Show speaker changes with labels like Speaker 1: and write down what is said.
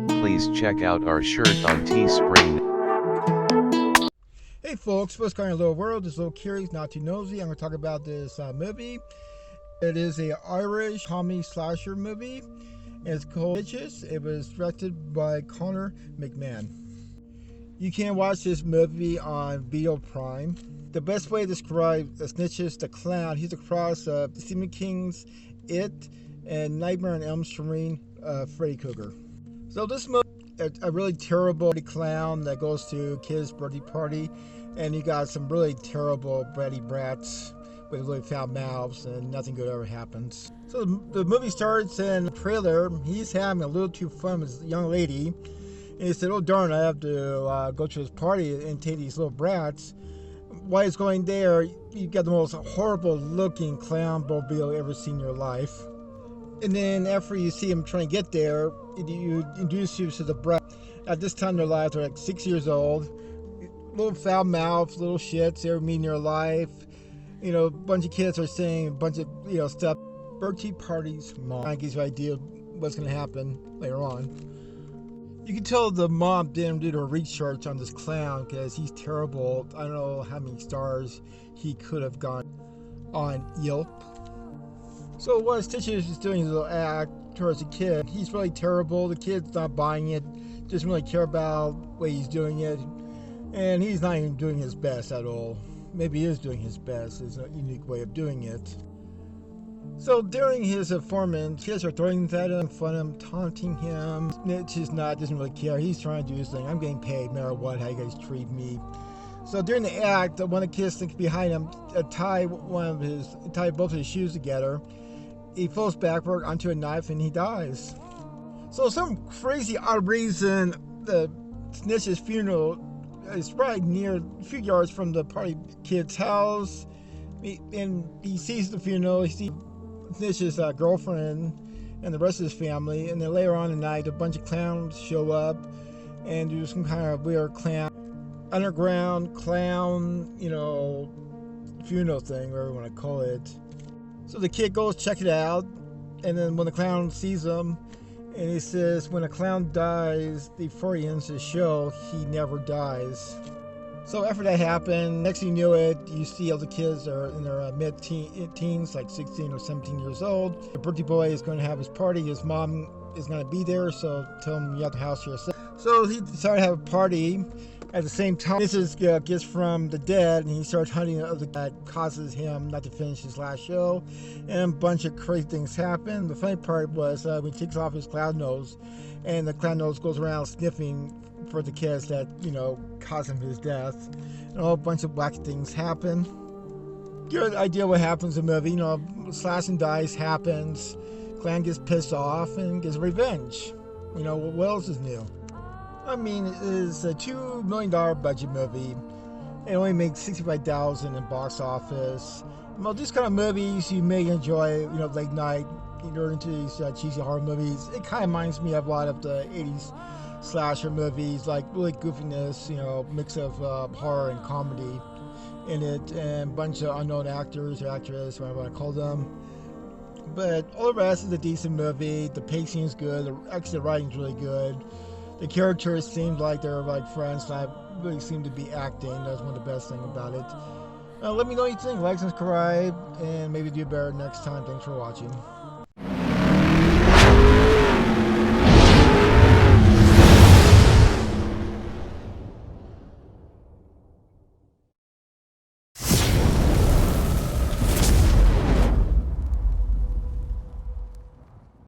Speaker 1: Please check out our shirt on Teespring.
Speaker 2: Hey folks, what's going on in the little world? This is a little curious, not too nosy. I'm going to talk about this movie. It is an Irish comedy slasher movie. It's called Snitches. It was directed by Conor McMahon. You can watch this movie on Video Prime. The best way to describe Snitches, the clown, he's a cross of Stephen King's It and Nightmare on Elm Street, Freddy Krueger. So this movie, a really terrible clown that goes to kids' birthday party, and you got some really terrible bratty brats with really foul mouths, and nothing good ever happens. So the movie starts in the trailer. He's having a little too fun with this young lady, and he said, "Oh darn, I have to go to this party and take these little brats." While he's going there, you got the most horrible looking clown mobile you ever seen in your life. And then after you see him trying to get there, you introduce you to the brat. At this time in their lives, they're like 6 years old, little foul mouths, little shits they ever meet in your life. You know, a bunch of kids are saying a bunch of, stuff. Birthday parties, mom gives you an idea what's going to happen later on. You can tell the mom didn't do her research on this clown because he's terrible. I don't know how many stars he could have gone on Yelp. So what Stitches is doing his little act towards the kid, he's really terrible. The kid's not buying it, doesn't really care about the way he's doing it, and he's not even doing his best at all. Maybe he is doing his best. It's a unique way of doing it. So during his performance, kids are throwing things at him, fun of him, taunting him. Snitch doesn't really care. He's trying to do his thing. I'm getting paid no matter what, how you guys treat me. So during the act, one of the kids thinks behind him tie both of his shoes together. He falls backward onto a knife and he dies. So some crazy odd reason, the Snitch's funeral is probably near a few yards from the party kid's house. And he sees the funeral, he sees Snitch's girlfriend and the rest of his family, and then later on in the night a bunch of clowns show up and do some kind of weird underground clown, funeral thing, whatever you want to call it. So the kid goes check it out, and then when the clown sees him, and he says when a clown dies before he ends his show, he never dies. So after that happened, next thing you knew it, you see all the kids are in their mid-teens, like 16 or 17 years old. The birthday boy is going to have his party. His mom is going to be there, so tell him you have the house to yourself. So he decided to have a party. At the same time, this is gets from the dead, and he starts hunting other that causes him not to finish his last show, and a bunch of crazy things happen. The funny part was when he takes off his clown nose, and the clown nose goes around sniffing for the kids that caused him his death, and a whole bunch of wacky things happen. Give you an idea what happens in the movie. Slash and dice happens. Clown gets pissed off and gets revenge. What else is new? I mean, it is a $2 million budget movie. It only makes $65,000 in box office. Well, these kind of movies you may enjoy, late night. You're into these cheesy horror movies. It kind of reminds me of a lot of the 80s slasher movies, like really goofiness, mix of horror and comedy in it, and a bunch of unknown actors or actresses, whatever I want to call them. But all the rest is a decent movie. The pacing is good. The writing's really good. The characters seemed like they're like friends, not really seem to be acting. That's one of the best things about it. Let me know what you think. Like, subscribe, and maybe do better next time. Thanks for watching.